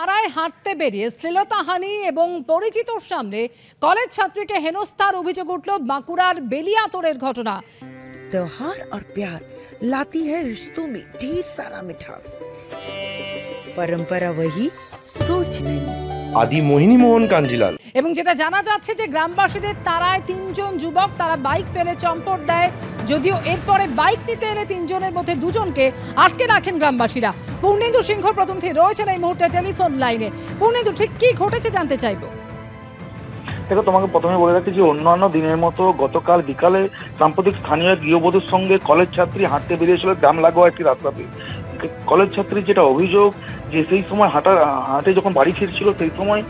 তারায় হাঁটতে বেরিয়ে শ্লীলতাহানি এবং পরিচিতর সামনে কলেজ ছাত্রীকে হেনস্থার অভিযোগ উঠল বাঁকুড়ার বেলিয়াতোড়ের ঘটনা। त्योहार और प्यार लाती है रिश्तों में ढेर सारा मिठास। परंपरा वही, सोच नहीं। आदि मोहिनी मोहन कांजीलाल। এবং যেটা জানা যাচ্ছে যে গ্রামবাসীদের তারায় তিনজন যুবক তারা বাইক ফেলে চম্পট দেয়, যদিও এরপরে বাইক নিতে এলে তিনজনের মধ্যে দুজনকে আটকে রাখেন গ্রামবাসীরা। পূর্ণেন্দু সিংহ প্রতিনিধি রয়েছেন এই মুহূর্তে টেলিফোন লাইনে। পূর্ণেন্দু, ঠিক কি ঘটেছে জানতে চাইবো। দেখো, তোমাকে প্রথমে বলে রাখি যে অন্যান্য দিনের মতো গতকাল বিকালে সাম্প্রতিক স্থানীয় গৃহবধূর সঙ্গে কলেজ ছাত্রী হাঁটতে বেরিয়েছিল গ্রাম লাগোয়া একটি রাস্তাতে। কলেজ ছাত্রীর যেটা অভিযোগ যে সেই সময় হাঁটে যখন বাড়ি ফিরছিল সেই সময়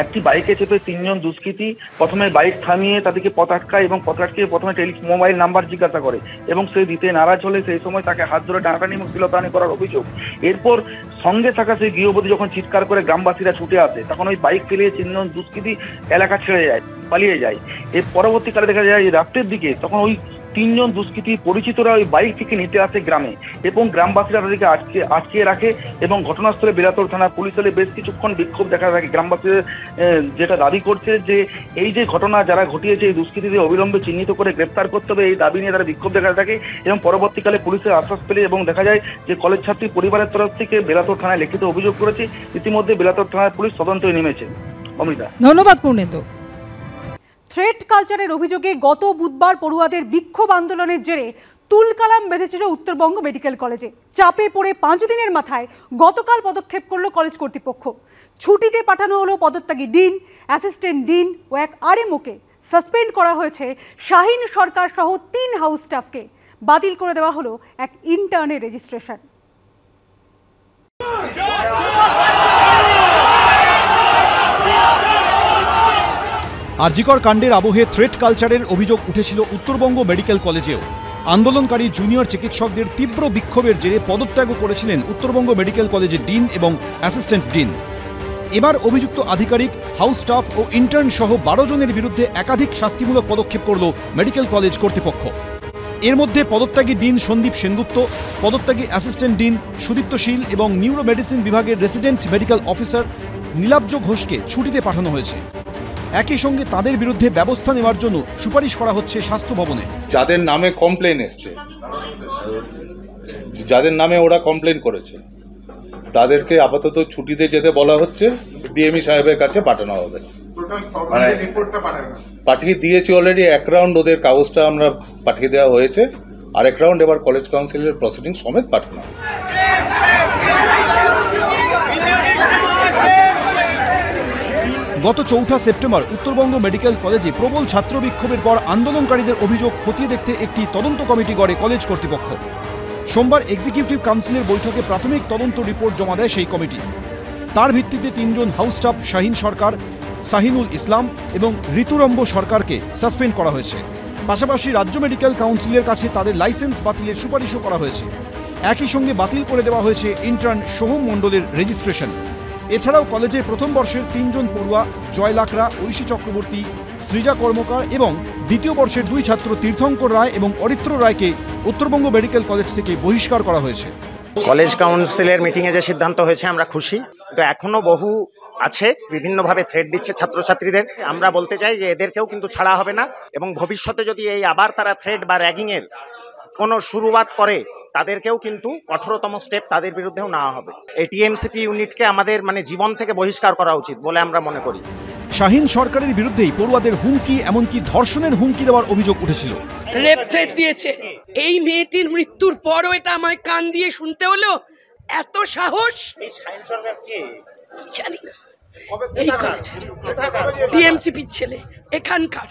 একটি বাইকে চেপে তিনজন দুষ্কৃতী প্রথমে বাইক থামিয়ে তাদেরকে পথ আটকায় এবং পথ আটকে প্রথমে মোবাইল নাম্বার জিজ্ঞাসা করে এবং সে দিতে নারাজ হলে সেই সময় তাকে হাত ধরে টানাটানি এবং শ্লীলতাহানি করার অভিযোগ। এরপর সঙ্গে থাকা সেই গৃহবধূ যখন চিৎকার করে গ্রামবাসীরা ছুটে আসে তখন ওই বাইক ফেলিয়ে তিনজন দুষ্কৃতী এলাকা ছেড়ে যায়, পালিয়ে যায়। এর পরবর্তীকালে দেখা যায় রাত্রের দিকে তখন ওই তিনজন দুষ্কৃতী পরিচিতরা ওই বাইকটিকে নিতে আসে গ্রামে এবং গ্রামবাসীরা তাদেরকে আটকে রাখে এবং ঘটনাস্থলে বেলাতোড় থানা পুলিশ এলে বেশ কিছুক্ষণ বিক্ষোভ দেখা থাকে। গ্রামবাসীদের যেটা দাবি করছে যে এই যে ঘটনা যারা ঘটিয়েছে এই দুষ্কৃতীদের অবিলম্বে চিহ্নিত করে গ্রেপ্তার করতে হবে, এই দাবি নিয়ে তারা বিক্ষোভ দেখা থাকে এবং পরবর্তীকালে পুলিশের আশ্বাস পেলে এবং দেখা যায় যে কলেজ ছাত্রী পরিবারের তরফ থেকে বেলাতোড় থানায় লিখিত অভিযোগ করেছে। ইতিমধ্যে বেলাতোড় থানার পুলিশ তদন্তে নেমেছে। অমৃতা, ধন্যবাদ পূর্ণেন্দু। থ্রেড কালচারের অভিযোগে গত বুধবার পড়ুয়াদের বিক্ষোভ আন্দোলনের জেরে তুলকালাম বেঁধেছিল উত্তরবঙ্গ মেডিকেল কলেজে। চাপে পড়ে 5 দিনের মাথায় গতকাল পদক্ষেপ করল কলেজ কর্তৃপক্ষ। ছুটিতে পাঠানো হলো পদত্যাগী ডিন, অ্যাসিস্ট্যান্ট ডিন ও এক আরএমওকে। সাসপেন্ড করা হয়েছে শাহিন সরকার সহ 3 হাউস স্টাফকে। বাতিল করে দেওয়া হলো এক ইন্টার্নের রেজিস্ট্রেশন। আরজিকর কাণ্ডের আবহে থ্রেড কালচারের অভিযোগ উঠেছিল উত্তরবঙ্গ মেডিকেল কলেজেও। আন্দোলনকারী জুনিয়র চিকিৎসকদের তীব্র বিক্ষোভের জেরে পদত্যাগও করেছিলেন উত্তরবঙ্গ মেডিকেল কলেজের ডিন এবং অ্যাসিস্ট্যান্ট ডিন। এবার অভিযুক্ত আধিকারিক, হাউস স্টাফ ও ইন্টার্ন সহ 12 জনের বিরুদ্ধে একাধিক শাস্তিমূলক পদক্ষেপ করল মেডিকেল কলেজ কর্তৃপক্ষ। এর মধ্যে পদত্যাগী ডিন সন্দীপ সেনগুপ্ত, পদত্যাগী অ্যাসিস্ট্যান্ট ডিন সুদীপ্ত শীল এবং নিউরো মেডিসিন বিভাগের রেসিডেন্ট মেডিকেল অফিসার নীলাব্জ ঘোষকে ছুটিতে পাঠানো হয়েছে। একই সঙ্গে তাদের বিরুদ্ধে ব্যবস্থা নেওয়ার জন্য সুপারিশ করা হচ্ছে স্বাস্থ্য ভবনে। যাদের নামে কমপ্লেন এসছে, যাদের নামে ওরা কমপ্লেন করেছে তাদেরকে আপাতত ছুটিতে যেতে বলা হচ্ছে। ডিএমই সাহেবের কাছে পাঠানো হবে। মানে পাঠিয়ে দিয়েছি অলরেডি। 1 রাউন্ড ওদের কাগজটা আমরা পাঠিয়ে দেওয়া হয়েছে, আর 1 রাউন্ড এবার কলেজ কাউন্সিলের প্রসিডিং সমেত পাঠানো হবে। গত 4 সেপ্টেম্বর উত্তরবঙ্গ মেডিকেল কলেজে প্রবল ছাত্র বিক্ষোভের পর আন্দোলনকারীদের অভিযোগ খতিয়ে দেখতে একটি তদন্ত কমিটি গড়ে কলেজ কর্তৃপক্ষ। সোমবার এক্সিকিউটিভ কাউন্সিলের বৈঠকে প্রাথমিক তদন্ত রিপোর্ট জমা দেয় সেই কমিটি। তার ভিত্তিতে 3 জন হাউস স্টাফ শাহিন সরকার, শাহিনুল ইসলাম এবং ঋতুরম্ব সরকারকে সাসপেন্ড করা হয়েছে। পাশাপাশি রাজ্য মেডিকেল কাউন্সিলের কাছে তাদের লাইসেন্স বাতিলের সুপারিশও করা হয়েছে। একই সঙ্গে বাতিল করে দেওয়া হয়েছে ইন্টার্ন সোহম মণ্ডলের রেজিস্ট্রেশন। এছাড়াও কলেজের প্রথম বর্ষের 3 জন পড়ুয়া জয় লাকড়া, ঐশী চক্রবর্তী, সৃজা কর্মকার এবং দ্বিতীয় বর্ষের 2 ছাত্র তীর্থঙ্কর রায় এবং অরিত্র রায়কে উত্তরবঙ্গ মেডিকেল কলেজ থেকে বহিষ্কার করা হয়েছে। কলেজ কাউন্সিলের মিটিংয়ে যে সিদ্ধান্ত হয়েছে আমরা খুশি, কিন্তু এখনো বহু আছে বিভিন্নভাবে থ্রেড দিচ্ছে ছাত্রছাত্রীদের। আমরা বলতে চাই যে এদেরকেও কিন্তু ছাড়া হবে না এবং ভবিষ্যতে যদি এই আবার তারা থ্রেড বা র্যাগিংয়ের কোনো শুরুয়াত করে তাদেরকেও কিন্তু কঠোরতম স্টেপ তাদের বিরুদ্ধেও নেওয়া হবে। এই টিএমসিপি ইউনিটকে আমাদের জীবন থেকে বহিষ্কার করা উচিত বলে আমরা মনে করি। শাহিন সরকারের বিরুদ্ধেই পড়ুয়াদের হুমকি, এমনকি ধর্ষণের হুমকি দেওয়ার অভিযোগ উঠেছিল। রেপ থ্রেট দিয়েছে। এই মেয়েটির মৃত্যুর পরও এটা আমায় কান দিয়ে শুনতে হলো। এত সাহস! এই শাহিন সরকার কে জানি না। এই কলেজের টিএমসিপির ছেলে এখানকার।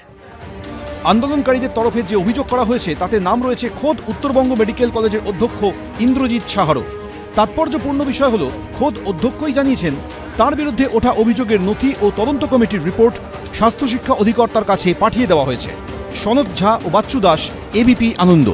আন্দোলনকারীদের তরফে যে অভিযোগ করা হয়েছে তাতে নাম রয়েছে খোদ উত্তরবঙ্গ মেডিকেল কলেজের অধ্যক্ষ ইন্দ্রজিৎ সাহারও। তাৎপর্যপূর্ণ বিষয় হল খোদ অধ্যক্ষই জানিয়েছেন তার বিরুদ্ধে ওঠা অভিযোগের নথি ও তদন্ত কমিটির রিপোর্ট স্বাস্থ্য শিক্ষা অধিকর্তার কাছে পাঠিয়ে দেওয়া হয়েছে। সনদ ঝা ও বাচ্চু দাস, এবিপি আনন্দ।